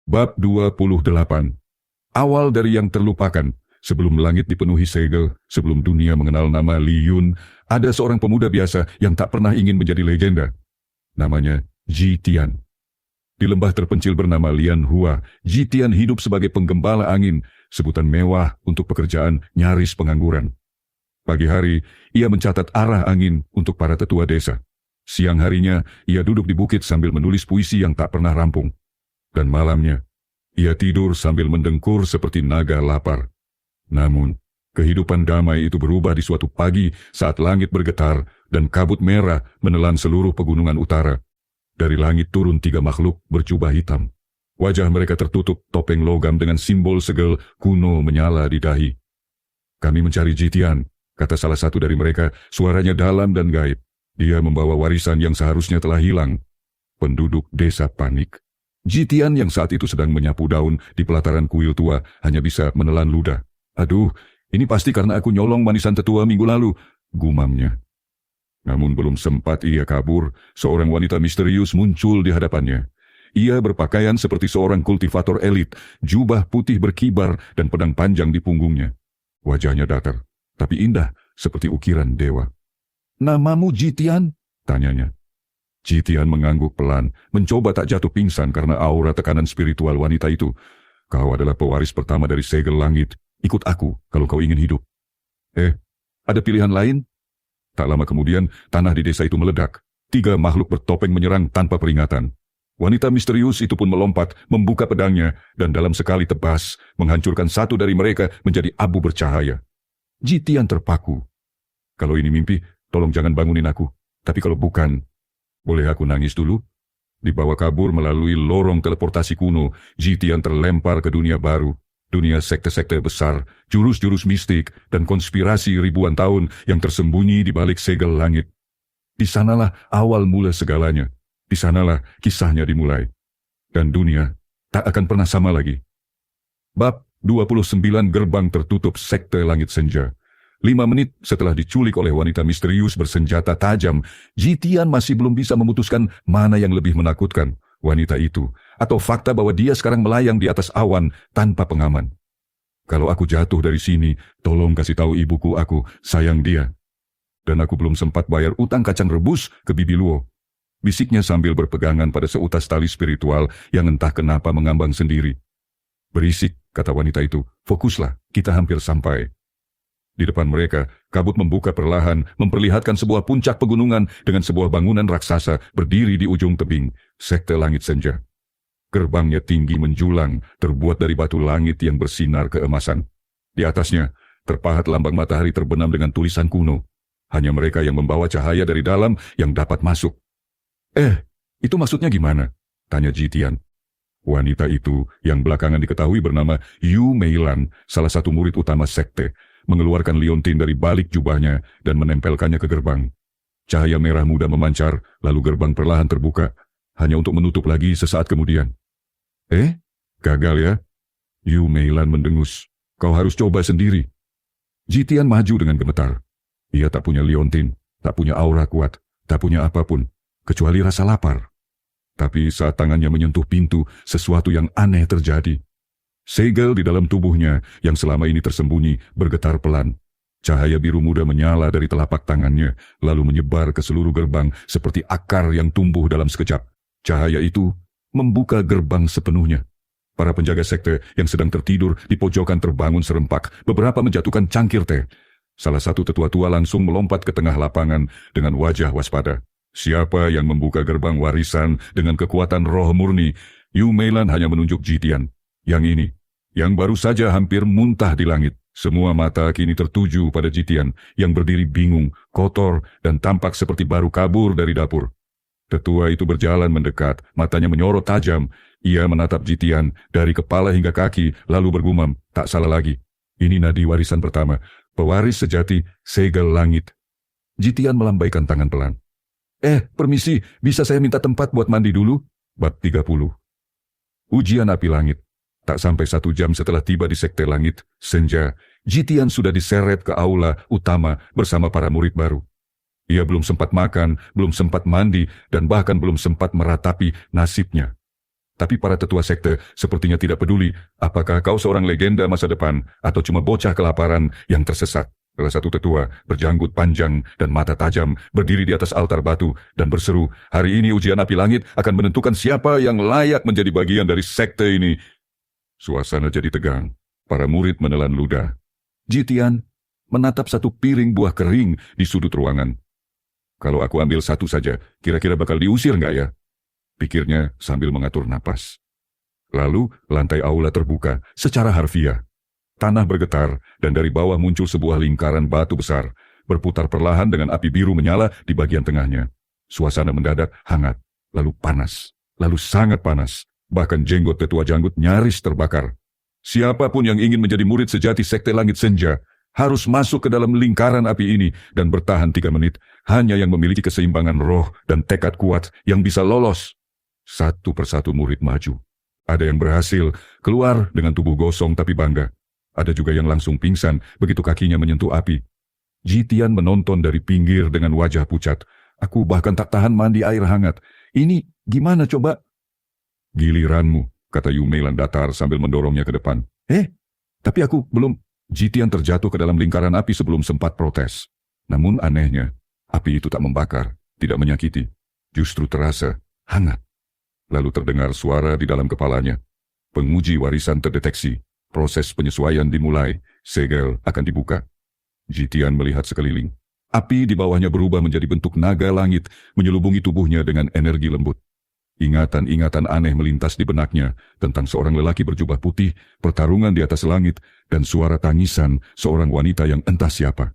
Bab 28. Awal dari yang terlupakan. Sebelum langit dipenuhi segel, sebelum dunia mengenal nama Li Yun, ada seorang pemuda biasa yang tak pernah ingin menjadi legenda. Namanya Ji Tian. Di lembah terpencil bernama Lian Hua, Ji Tian hidup sebagai penggembala angin, sebutan mewah untuk pekerjaan nyaris pengangguran. Pagi hari, ia mencatat arah angin untuk para tetua desa. Siang harinya, ia duduk di bukit sambil menulis puisi yang tak pernah rampung. Dan malamnya, ia tidur sambil mendengkur seperti naga lapar. Namun, kehidupan damai itu berubah di suatu pagi saat langit bergetar dan kabut merah menelan seluruh pegunungan utara. Dari langit turun 3 makhluk berjubah hitam. Wajah mereka tertutup topeng logam dengan simbol segel kuno menyala di dahi. "Kami mencari Ji Tian," kata salah satu dari mereka, suaranya dalam dan gaib. Dia membawa warisan yang seharusnya telah hilang. Penduduk desa panik. Ji Tian yang saat itu sedang menyapu daun di pelataran kuil tua hanya bisa menelan ludah. "Aduh, ini pasti karena aku nyolong manisan tetua minggu lalu," gumamnya. Namun belum sempat ia kabur, seorang wanita misterius muncul di hadapannya. Ia berpakaian seperti seorang kultivator elit, jubah putih berkibar dan pedang panjang di punggungnya. Wajahnya datar, tapi indah seperti ukiran dewa. "Namamu Ji Tian?" tanyanya. Ji Tian mengangguk pelan, mencoba tak jatuh pingsan karena aura tekanan spiritual wanita itu. "Kau adalah pewaris pertama dari segel langit. Ikut aku kalau kau ingin hidup." Ada pilihan lain?" Tak lama kemudian, tanah di desa itu meledak. 3 makhluk bertopeng menyerang tanpa peringatan. Wanita misterius itu pun melompat, membuka pedangnya, dan dalam sekali tebas, menghancurkan satu dari mereka menjadi abu bercahaya. Ji Tian terpaku. "Kalau ini mimpi, tolong jangan bangunin aku. Tapi kalau bukan, boleh aku nangis dulu?" Dibawa kabur melalui lorong teleportasi kuno, Ji Tian terlempar ke dunia baru. Dunia sekte-sekte besar, jurus-jurus mistik, dan konspirasi ribuan tahun yang tersembunyi di balik segel langit. Di sanalah awal mula segalanya. Di sanalah kisahnya dimulai. Dan dunia tak akan pernah sama lagi. Bab 29. Gerbang tertutup sekte langit senja. 5 menit setelah diculik oleh wanita misterius bersenjata tajam, Ji Tian masih belum bisa memutuskan mana yang lebih menakutkan, wanita itu, atau fakta bahwa dia sekarang melayang di atas awan tanpa pengaman. "Kalau aku jatuh dari sini, tolong kasih tahu ibuku aku sayang dia. Dan aku belum sempat bayar utang kacang rebus ke Bibi Luo," bisiknya sambil berpegangan pada seutas tali spiritual yang entah kenapa mengambang sendiri. "Berisik," kata wanita itu, "fokuslah, kita hampir sampai." Di depan mereka, kabut membuka perlahan, memperlihatkan sebuah puncak pegunungan dengan sebuah bangunan raksasa berdiri di ujung tebing, sekte langit senja. Gerbangnya tinggi menjulang, terbuat dari batu langit yang bersinar keemasan. Di atasnya, terpahat lambang matahari terbenam dengan tulisan kuno. Hanya mereka yang membawa cahaya dari dalam yang dapat masuk. Itu maksudnya gimana?" tanya Ji Tian. Wanita itu, yang belakangan diketahui bernama Yu Meilan, salah satu murid utama sekte, mengeluarkan liontin dari balik jubahnya dan menempelkannya ke gerbang. Cahaya merah muda memancar, lalu gerbang perlahan terbuka, hanya untuk menutup lagi sesaat kemudian. Gagal ya?" Yu Meilan mendengus. "Kau harus coba sendiri." Ji Tian maju dengan gemetar. Ia tak punya liontin, tak punya aura kuat, tak punya apapun, kecuali rasa lapar. Tapi saat tangannya menyentuh pintu, sesuatu yang aneh terjadi. Segel di dalam tubuhnya yang selama ini tersembunyi bergetar pelan. Cahaya biru muda menyala dari telapak tangannya, lalu menyebar ke seluruh gerbang seperti akar yang tumbuh dalam sekejap. Cahaya itu membuka gerbang sepenuhnya. Para penjaga sekte yang sedang tertidur di pojokan terbangun serempak, beberapa menjatuhkan cangkir teh. Salah satu tetua tua langsung melompat ke tengah lapangan dengan wajah waspada. Siapa yang membuka gerbang warisan dengan kekuatan roh murni? Yu Meilan hanya menunjuk Ji Tian. Yang ini, yang baru saja hampir muntah di langit. Semua mata kini tertuju pada Ji Tian yang berdiri bingung, kotor, dan tampak seperti baru kabur dari dapur. Tetua itu berjalan mendekat, matanya menyorot tajam. Ia menatap Ji Tian dari kepala hingga kaki, lalu bergumam, "Tak salah lagi. Ini nadi warisan pertama, pewaris sejati segel langit." Ji Tian melambaikan tangan pelan. Permisi, bisa saya minta tempat buat mandi dulu?" Bab 30. Ujian api langit. Tak sampai 1 jam setelah tiba di sekte langit senja, Ji Tian sudah diseret ke aula utama bersama para murid baru. Ia belum sempat makan, belum sempat mandi, dan bahkan belum sempat meratapi nasibnya. Tapi para tetua sekte sepertinya tidak peduli apakah kau seorang legenda masa depan atau cuma bocah kelaparan yang tersesat. Salah satu tetua berjanggut panjang dan mata tajam berdiri di atas altar batu dan berseru, "Hari ini ujian api langit akan menentukan siapa yang layak menjadi bagian dari sekte ini." Suasana jadi tegang. Para murid menelan ludah. Jitian menatap satu piring buah kering di sudut ruangan. "Kalau aku ambil satu saja, kira-kira bakal diusir nggak ya?" pikirnya sambil mengatur napas. Lalu lantai aula terbuka secara harfiah. Tanah bergetar dan dari bawah muncul sebuah lingkaran batu besar, berputar perlahan dengan api biru menyala di bagian tengahnya. Suasana mendadak hangat, lalu panas, lalu sangat panas. Bahkan jenggot tetua janggut nyaris terbakar. Siapapun yang ingin menjadi murid sejati Sekte Langit Senja harus masuk ke dalam lingkaran api ini dan bertahan 3 menit. Hanya yang memiliki keseimbangan roh dan tekad kuat yang bisa lolos. Satu persatu murid maju. Ada yang berhasil keluar dengan tubuh gosong tapi bangga. Ada juga yang langsung pingsan begitu kakinya menyentuh api. Jitian menonton dari pinggir dengan wajah pucat. Aku bahkan tak tahan mandi air hangat. Ini gimana coba? "Giliranmu," kata Yu Meilan datar sambil mendorongnya ke depan. Tapi aku belum." Jitian terjatuh ke dalam lingkaran api sebelum sempat protes. Namun anehnya, api itu tak membakar, tidak menyakiti. Justru terasa hangat. Lalu terdengar suara di dalam kepalanya. Penguji warisan terdeteksi. Proses penyesuaian dimulai. Segel akan dibuka. Jitian melihat sekeliling. Api di bawahnya berubah menjadi bentuk naga langit, menyelubungi tubuhnya dengan energi lembut. Ingatan-ingatan aneh melintas di benaknya tentang seorang lelaki berjubah putih, pertarungan di atas langit, dan suara tangisan seorang wanita yang entah siapa.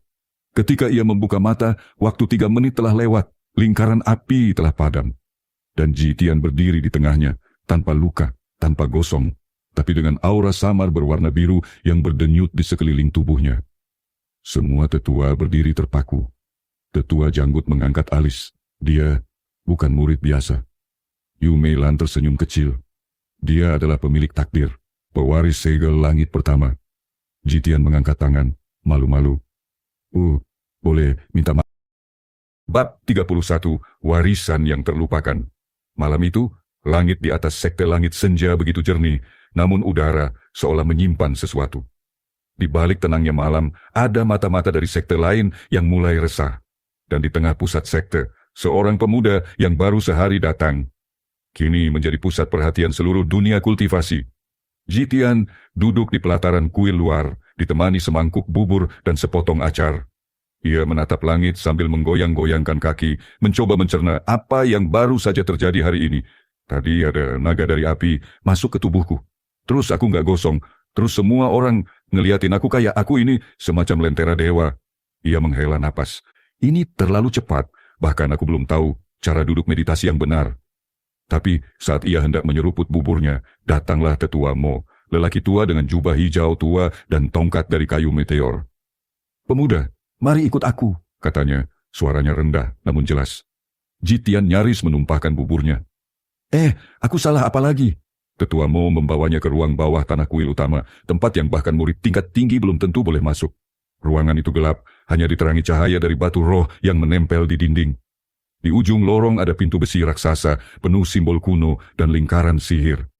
Ketika ia membuka mata, waktu 3 menit telah lewat, lingkaran api telah padam. Dan Jitian berdiri di tengahnya, tanpa luka, tanpa gosong, tapi dengan aura samar berwarna biru yang berdenyut di sekeliling tubuhnya. Semua tetua berdiri terpaku. Tetua janggut mengangkat alis. Dia bukan murid biasa. Yu Meilan tersenyum kecil. Dia adalah pemilik takdir, pewaris segel langit pertama. Jitian mengangkat tangan, malu-malu. Boleh minta maaf. Bab 31, Warisan yang Terlupakan. Malam itu, langit di atas Sekte Langit Senja begitu jernih, namun udara seolah menyimpan sesuatu. Di balik tenangnya malam, ada mata-mata dari sekte lain yang mulai resah. Dan di tengah pusat sekte, seorang pemuda yang baru sehari datang. Kini menjadi pusat perhatian seluruh dunia kultivasi. Jitian duduk di pelataran kuil luar, ditemani semangkuk bubur dan sepotong acar. Ia menatap langit sambil menggoyang-goyangkan kaki, mencoba mencerna apa yang baru saja terjadi hari ini. Tadi ada naga dari api masuk ke tubuhku. Terus aku nggak gosong. Terus semua orang ngeliatin aku kayak aku ini semacam lentera dewa. Ia menghela napas. Ini terlalu cepat, bahkan aku belum tahu cara duduk meditasi yang benar. Tapi saat ia hendak menyeruput buburnya, datanglah tetua Mo, lelaki tua dengan jubah hijau tua dan tongkat dari kayu meteor. "Pemuda, mari ikut aku," katanya, suaranya rendah namun jelas. Jitian nyaris menumpahkan buburnya. Aku salah apa lagi?" Tetua Mo membawanya ke ruang bawah tanah kuil utama, tempat yang bahkan murid tingkat tinggi belum tentu boleh masuk. Ruangan itu gelap, hanya diterangi cahaya dari batu roh yang menempel di dinding. Di ujung lorong ada pintu besi raksasa, penuh simbol kuno dan lingkaran sihir.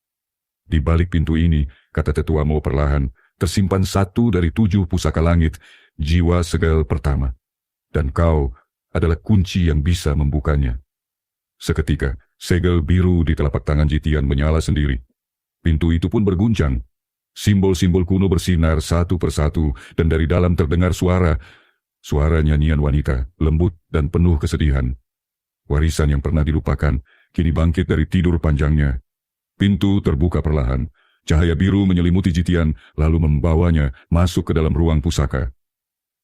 Di balik pintu ini, kata Tetua Mo perlahan, tersimpan 1 dari 7 pusaka langit, jiwa segel pertama. Dan kau adalah kunci yang bisa membukanya. Seketika, segel biru di telapak tangan Jitian menyala sendiri. Pintu itu pun berguncang. Simbol-simbol kuno bersinar satu persatu, dan dari dalam terdengar suara nyanyian wanita, lembut dan penuh kesedihan. Warisan yang pernah dilupakan, kini bangkit dari tidur panjangnya. Pintu terbuka perlahan, cahaya biru menyelimuti Jitian, lalu membawanya masuk ke dalam ruang pusaka.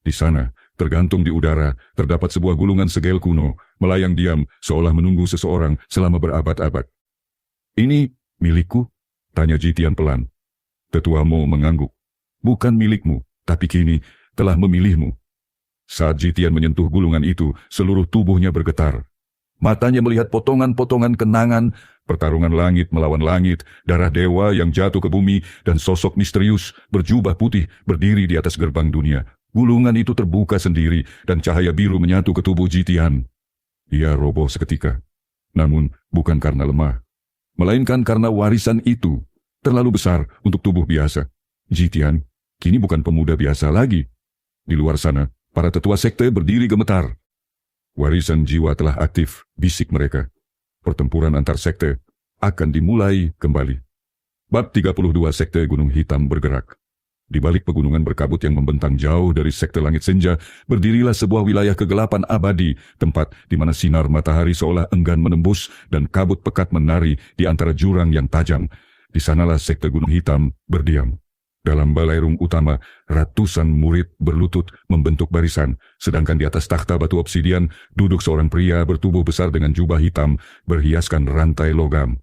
Di sana, tergantung di udara, terdapat sebuah gulungan segel kuno, melayang diam seolah menunggu seseorang selama berabad-abad. "Ini milikku?" tanya Jitian pelan. Tetua Mo mengangguk. "Bukan milikmu, tapi kini telah memilihmu." Saat Jitian menyentuh gulungan itu, seluruh tubuhnya bergetar. Matanya melihat potongan-potongan kenangan, pertarungan langit melawan langit, darah dewa yang jatuh ke bumi, dan sosok misterius berjubah putih berdiri di atas gerbang dunia. Gulungan itu terbuka sendiri, dan cahaya biru menyatu ke tubuh Jitian. Ia roboh seketika, namun bukan karena lemah. melainkan karena warisan itu terlalu besar untuk tubuh biasa. Jitian kini bukan pemuda biasa lagi. Di luar sana, para tetua sekte berdiri gemetar. Warisan jiwa telah aktif, bisik mereka. Pertempuran antar sekte akan dimulai kembali. Bab 32 Sekte Gunung Hitam bergerak. Di balik pegunungan berkabut yang membentang jauh dari sekte Langit Senja, berdirilah sebuah wilayah kegelapan abadi, tempat di mana sinar matahari seolah enggan menembus dan kabut pekat menari di antara jurang yang tajam. Di sanalah sekte Gunung Hitam berdiam. Dalam balairung utama, ratusan murid berlutut membentuk barisan, sedangkan di atas takhta batu obsidian duduk seorang pria bertubuh besar dengan jubah hitam berhiaskan rantai logam.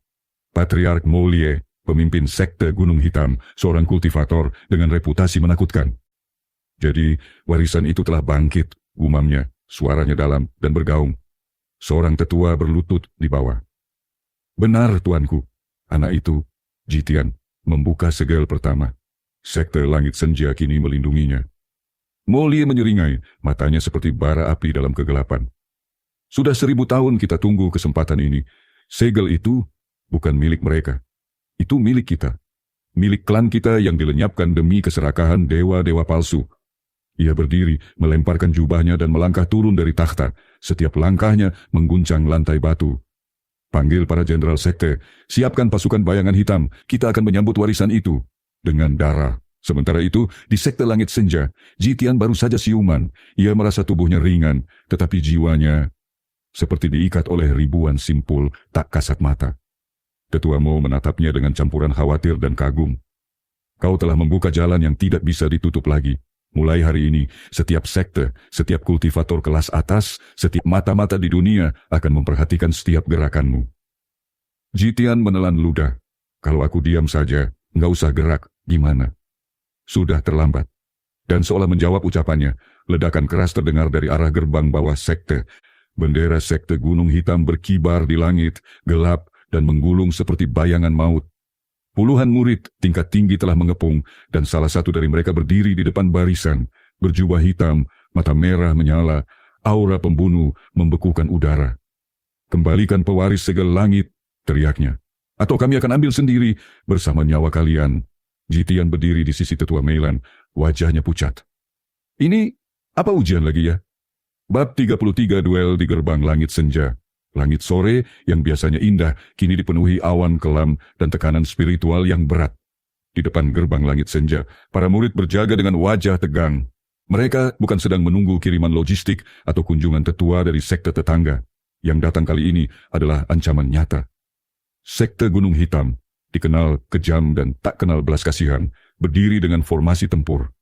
Patriark Molie, pemimpin sekte Gunung Hitam, seorang kultivator dengan reputasi menakutkan. Jadi, warisan itu telah bangkit, gumamnya, suaranya dalam dan bergaung. Seorang tetua berlutut di bawah. Benar, tuanku. Anak itu, Jitian, membuka segel pertama. Sekte Langit Senja kini melindunginya. Molie menyeringai, matanya seperti bara api dalam kegelapan. Sudah 1000 tahun kita tunggu kesempatan ini. Segel itu bukan milik mereka. Itu milik kita. Milik klan kita yang dilenyapkan demi keserakahan dewa-dewa palsu. Ia berdiri, melemparkan jubahnya dan melangkah turun dari takhta. Setiap langkahnya mengguncang lantai batu. Panggil para jenderal sekte, siapkan pasukan bayangan hitam, kita akan menyambut warisan itu. Dengan darah. Sementara itu, di sekte Langit Senja, Jitian baru saja siuman. Ia merasa tubuhnya ringan, tetapi jiwanya seperti diikat oleh ribuan simpul tak kasat mata. Tetua Mo menatapnya dengan campuran khawatir dan kagum. Kau telah membuka jalan yang tidak bisa ditutup lagi. Mulai hari ini, setiap sekte, setiap kultivator kelas atas, setiap mata-mata di dunia akan memperhatikan setiap gerakanmu. Jitian menelan ludah. Kalau aku diam saja, nggak usah gerak, gimana? Sudah terlambat. Dan seolah menjawab ucapannya, ledakan keras terdengar dari arah gerbang bawah sekte. Bendera sekte Gunung Hitam berkibar di langit, gelap, dan menggulung seperti bayangan maut. Puluhan murid tingkat tinggi telah mengepung, dan salah satu dari mereka berdiri di depan barisan, berjubah hitam, mata merah menyala, aura pembunuh membekukan udara. Kembalikan pewaris segel langit, teriaknya. Atau kami akan ambil sendiri bersama nyawa kalian. Jitian berdiri di sisi tetua Meilan, wajahnya pucat. Ini apa ujian lagi ya? Bab 33 Duel di Gerbang Langit Senja. Langit sore yang biasanya indah, kini dipenuhi awan kelam dan tekanan spiritual yang berat. Di depan gerbang Langit Senja, para murid berjaga dengan wajah tegang. Mereka bukan sedang menunggu kiriman logistik atau kunjungan tetua dari sekte tetangga. Yang datang kali ini adalah ancaman nyata. Sekte Gunung Hitam, dikenal kejam dan tak kenal belas kasihan, berdiri dengan formasi tempur.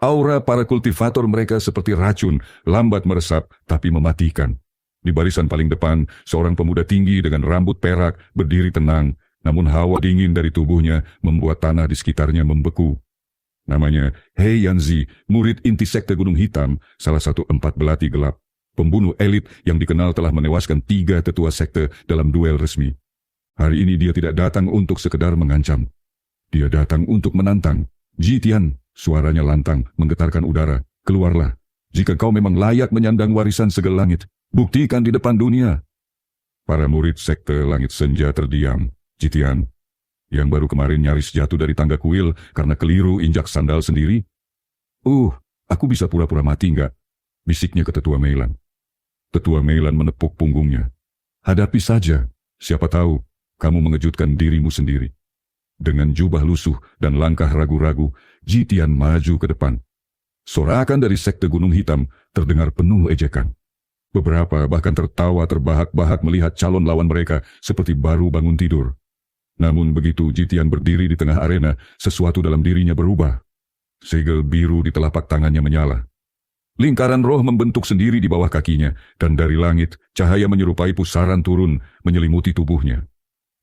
Aura para kultivator mereka seperti racun, lambat meresap tapi mematikan. Di barisan paling depan, seorang pemuda tinggi dengan rambut perak berdiri tenang, namun hawa dingin dari tubuhnya membuat tanah di sekitarnya membeku. Namanya He Yanzi, murid inti sekte Gunung Hitam, salah satu 4 belati gelap. Pembunuh elit yang dikenal telah menewaskan 3 tetua sekte dalam duel resmi. Hari ini dia tidak datang untuk sekedar mengancam. Dia datang untuk menantang. Jitian, suaranya lantang, menggetarkan udara. Keluarlah. Jika kau memang layak menyandang warisan segel langit, buktikan di depan dunia. Para murid sekte Langit Senja terdiam. Jitian, yang baru kemarin nyaris jatuh dari tangga kuil karena keliru injak sandal sendiri. Aku bisa pura-pura mati enggak? Bisiknya ke Tetua Meilan. Tetua Meilan menepuk punggungnya. Hadapi saja, siapa tahu kamu mengejutkan dirimu sendiri. Dengan jubah lusuh dan langkah ragu-ragu, Jitian maju ke depan. Sorakan dari sekte Gunung Hitam terdengar penuh ejekan. Beberapa bahkan tertawa terbahak-bahak melihat calon lawan mereka seperti baru bangun tidur. Namun begitu Jitian berdiri di tengah arena, sesuatu dalam dirinya berubah. Segel biru di telapak tangannya menyala. Lingkaran roh membentuk sendiri di bawah kakinya, dan dari langit, cahaya menyerupai pusaran turun menyelimuti tubuhnya.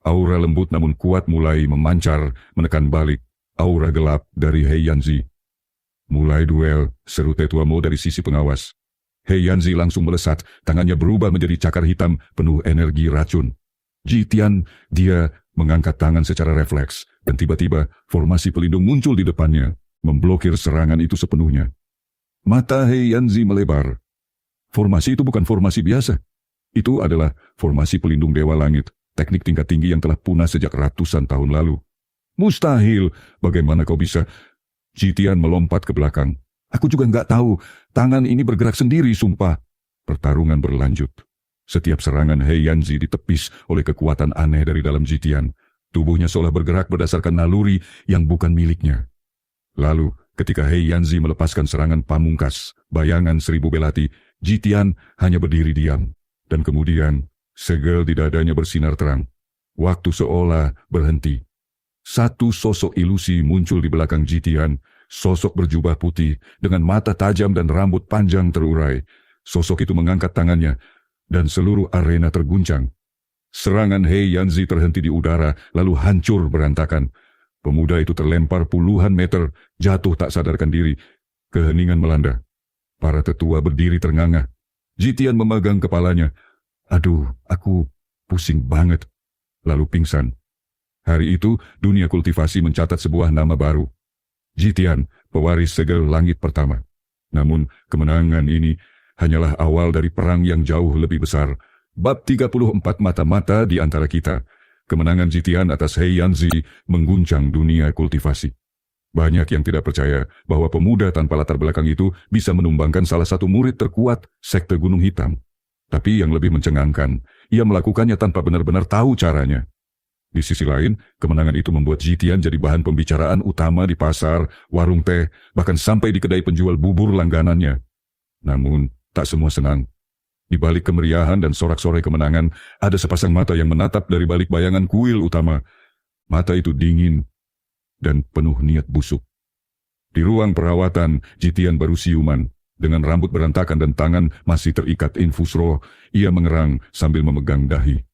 Aura lembut namun kuat mulai memancar, menekan balik aura gelap dari He Yanzi. Mulai duel, seru Tetua Mo dari sisi pengawas. He Yanzi langsung melesat, tangannya berubah menjadi cakar hitam penuh energi racun. Jitian, dia mengangkat tangan secara refleks, dan tiba-tiba formasi pelindung muncul di depannya, memblokir serangan itu sepenuhnya. Mata He Yanzi melebar. Formasi itu bukan formasi biasa. Itu adalah formasi pelindung Dewa Langit, teknik tingkat tinggi yang telah punah sejak ratusan tahun lalu. Mustahil, bagaimana kau bisa? Jitian melompat ke belakang. Aku juga nggak tahu, tangan ini bergerak sendiri, sumpah. Pertarungan berlanjut. Setiap serangan He Yanzi ditepis oleh kekuatan aneh dari dalam Jitian. Tubuhnya seolah bergerak berdasarkan naluri yang bukan miliknya. Lalu, ketika He Yanzi melepaskan serangan pamungkas, bayangan 1000 belati, Jitian hanya berdiri diam. Dan kemudian, segel di dadanya bersinar terang. Waktu seolah berhenti. Satu sosok ilusi muncul di belakang Jitian, sosok berjubah putih dengan mata tajam dan rambut panjang terurai. Sosok itu mengangkat tangannya, dan seluruh arena terguncang. Serangan He Yanzi terhenti di udara, lalu hancur berantakan. Pemuda itu terlempar puluhan meter, jatuh tak sadarkan diri. Keheningan melanda. Para tetua berdiri ternganga. Jitian memegang kepalanya. Aduh, aku pusing banget. Lalu pingsan. Hari itu, dunia kultivasi mencatat sebuah nama baru. Jitian, pewaris segel langit pertama. Namun, kemenangan ini hanyalah awal dari perang yang jauh lebih besar. Bab 34 mata-mata di antara kita. Kemenangan Jitian atas He Yanzi mengguncang dunia kultivasi. Banyak yang tidak percaya bahwa pemuda tanpa latar belakang itu bisa menumbangkan salah satu murid terkuat sekte Gunung Hitam. Tapi yang lebih mencengangkan, ia melakukannya tanpa benar-benar tahu caranya. Di sisi lain, kemenangan itu membuat Jitian jadi bahan pembicaraan utama di pasar, warung teh, bahkan sampai di kedai penjual bubur langganannya. Namun, tak semua senang. Di balik kemeriahan dan sorak-sorai kemenangan, ada sepasang mata yang menatap dari balik bayangan kuil utama. Mata itu dingin dan penuh niat busuk. Di ruang perawatan, Jitian baru siuman. Dengan rambut berantakan dan tangan masih terikat infus roh, ia mengerang sambil memegang dahi.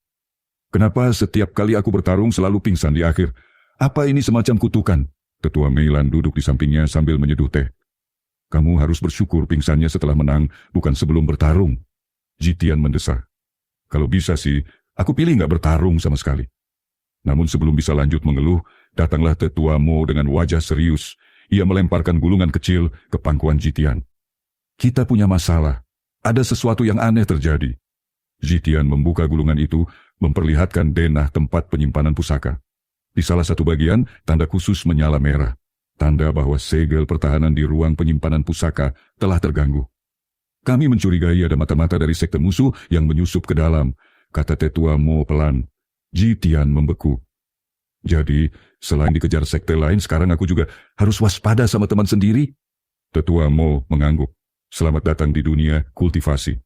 Kenapa setiap kali aku bertarung selalu pingsan di akhir? Apa ini semacam kutukan? Tetua Meilan duduk di sampingnya sambil menyeduh teh. Kamu harus bersyukur pingsannya setelah menang, bukan sebelum bertarung. Jitian mendesah. Kalau bisa sih, aku pilih nggak bertarung sama sekali. Namun sebelum bisa lanjut mengeluh, datanglah Tetua Mo dengan wajah serius. Ia melemparkan gulungan kecil ke pangkuan Jitian. Kita punya masalah. Ada sesuatu yang aneh terjadi. Jitian membuka gulungan itu, memperlihatkan denah tempat penyimpanan pusaka. Di salah satu bagian, tanda khusus menyala merah. Tanda bahwa segel pertahanan di ruang penyimpanan pusaka telah terganggu. Kami mencurigai ada mata-mata dari sekte musuh yang menyusup ke dalam, kata Tetua Mo pelan. Jitian membeku. Jadi, selain dikejar sekte lain, sekarang aku juga harus waspada sama teman sendiri? Tetua Mo mengangguk. Selamat datang di dunia kultivasi.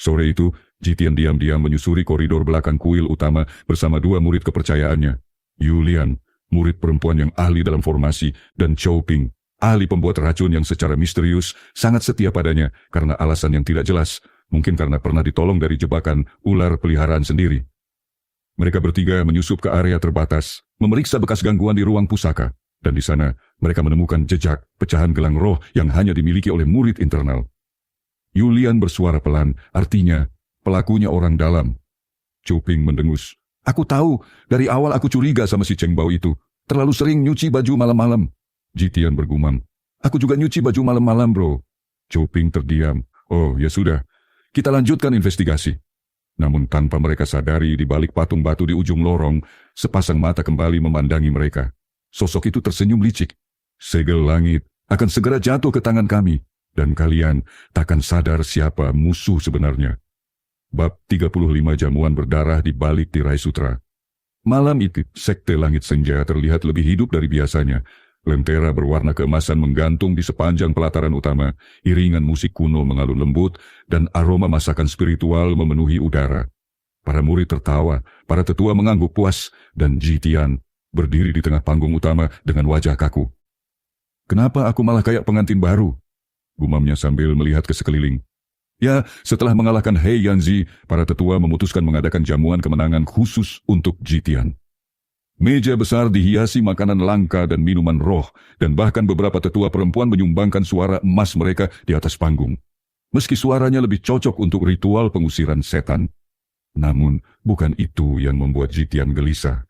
Sore itu, Jitian diam-diam menyusuri koridor belakang kuil utama bersama dua murid kepercayaannya. Yulian, murid perempuan yang ahli dalam formasi, dan Chou Ping, ahli pembuat racun yang secara misterius sangat setia padanya karena alasan yang tidak jelas, mungkin karena pernah ditolong dari jebakan ular peliharaan sendiri. Mereka bertiga menyusup ke area terbatas, memeriksa bekas gangguan di ruang pusaka, dan di sana mereka menemukan jejak pecahan gelang roh yang hanya dimiliki oleh murid internal. Yulian bersuara pelan, artinya pelakunya orang dalam. Chou Ping mendengus. Aku tahu, dari awal aku curiga sama si Cheng Bao itu. Terlalu sering nyuci baju malam-malam. Jitian bergumam. Aku juga nyuci baju malam-malam, bro. Chou Ping terdiam. Oh, ya sudah. Kita lanjutkan investigasi. Namun tanpa mereka sadari, di balik patung batu di ujung lorong, sepasang mata kembali memandangi mereka. Sosok itu tersenyum licik. Segel langit akan segera jatuh ke tangan kami, dan kalian takkan sadar siapa musuh sebenarnya. Bab 35 jamuan berdarah di balik tirai sutra. Malam itu, sekte langit senja terlihat lebih hidup dari biasanya. Lentera berwarna keemasan menggantung di sepanjang pelataran utama, iringan musik kuno mengalun lembut, dan aroma masakan spiritual memenuhi udara. Para murid tertawa, para tetua mengangguk puas, dan Jitian berdiri di tengah panggung utama dengan wajah kaku. Kenapa aku malah kayak pengantin baru? Gumamnya sambil melihat ke sekeliling. Ya, setelah mengalahkan He Yanzi, para tetua memutuskan mengadakan jamuan kemenangan khusus untuk Jitian. Meja besar dihiasi makanan langka dan minuman roh, dan bahkan beberapa tetua perempuan menyumbangkan suara emas mereka di atas panggung. Meski suaranya lebih cocok untuk ritual pengusiran setan. Namun, bukan itu yang membuat Jitian gelisah.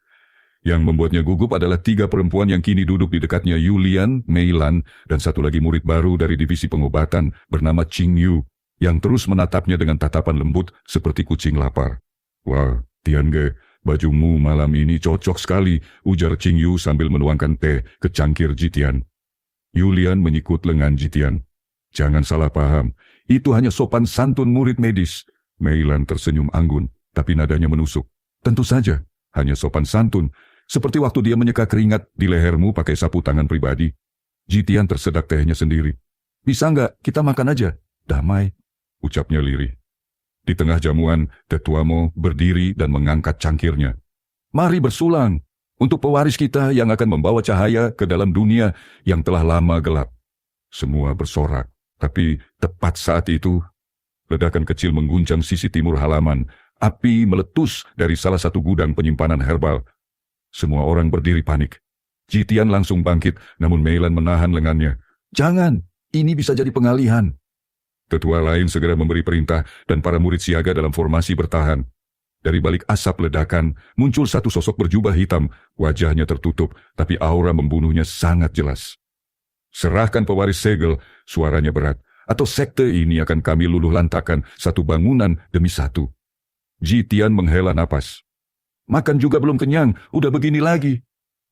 Yang membuatnya gugup adalah 3 perempuan yang kini duduk di dekatnya Yulian, Meilan, dan satu lagi murid baru dari divisi pengobatan bernama Qing Yu, yang terus menatapnya dengan tatapan lembut seperti kucing lapar. Wah, Tiange, Bajumu malam ini cocok sekali, ujar Ching Yu sambil menuangkan teh ke cangkir Jitian. Yulian menyikut lengan Jitian. Jangan salah paham, itu hanya sopan santun murid medis. Meilan tersenyum anggun, tapi nadanya menusuk. Tentu saja, hanya sopan santun. Seperti waktu dia menyeka keringat di lehermu pakai sapu tangan pribadi. Jitian tersedak tehnya sendiri. Bisa nggak kita makan aja? Damai, ucapnya lirih. Di tengah jamuan, Tetuamo berdiri dan mengangkat cangkirnya. Mari bersulang untuk pewaris kita yang akan membawa cahaya ke dalam dunia yang telah lama gelap. Semua bersorak, tapi tepat saat itu, ledakan kecil mengguncang sisi timur halaman. Api meletus dari salah satu gudang penyimpanan herbal. Semua orang berdiri panik. Jitian langsung bangkit, namun Meilan menahan lengannya. Jangan, ini bisa jadi pengalihan. Tetua lain segera memberi perintah dan para murid siaga dalam formasi bertahan. Dari balik asap ledakan, muncul satu sosok berjubah hitam. Wajahnya tertutup, tapi aura membunuhnya sangat jelas. Serahkan pewaris segel, suaranya berat. Atau sekte ini akan kami luluh lantakan satu bangunan demi satu. Jitian menghela napas. Makan juga belum kenyang, udah begini lagi.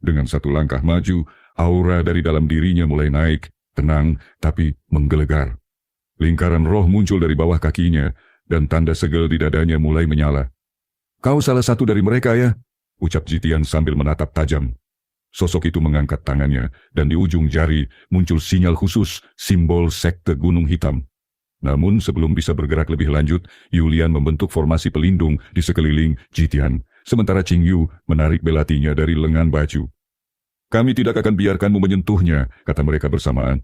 Dengan satu langkah maju, aura dari dalam dirinya mulai naik, tenang tapi menggelegar. Lingkaran roh muncul dari bawah kakinya, dan tanda segel di dadanya mulai menyala. Kau salah satu dari mereka ya? Ucap Jitian sambil menatap tajam. Sosok itu mengangkat tangannya, dan di ujung jari muncul sinyal khusus, simbol sekte Gunung Hitam. Namun sebelum bisa bergerak lebih lanjut, Yulian membentuk formasi pelindung di sekeliling Jitian, sementara Ching Yu menarik belatinya dari lengan baju. Kami tidak akan biarkanmu menyentuhnya, kata mereka bersamaan.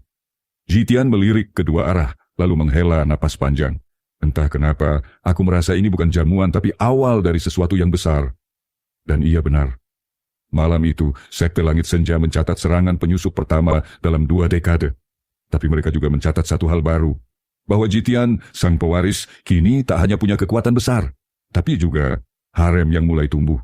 Jitian melirik kedua arah, lalu menghela napas panjang. Entah kenapa, aku merasa ini bukan jamuan tapi awal dari sesuatu yang besar. Dan ia benar. Malam itu, Sekte Langit Senja mencatat serangan penyusup pertama dalam 2 dekade. Tapi mereka juga mencatat satu hal baru. Bahwa Jitian, sang pewaris, kini tak hanya punya kekuatan besar, tapi juga harem yang mulai tumbuh.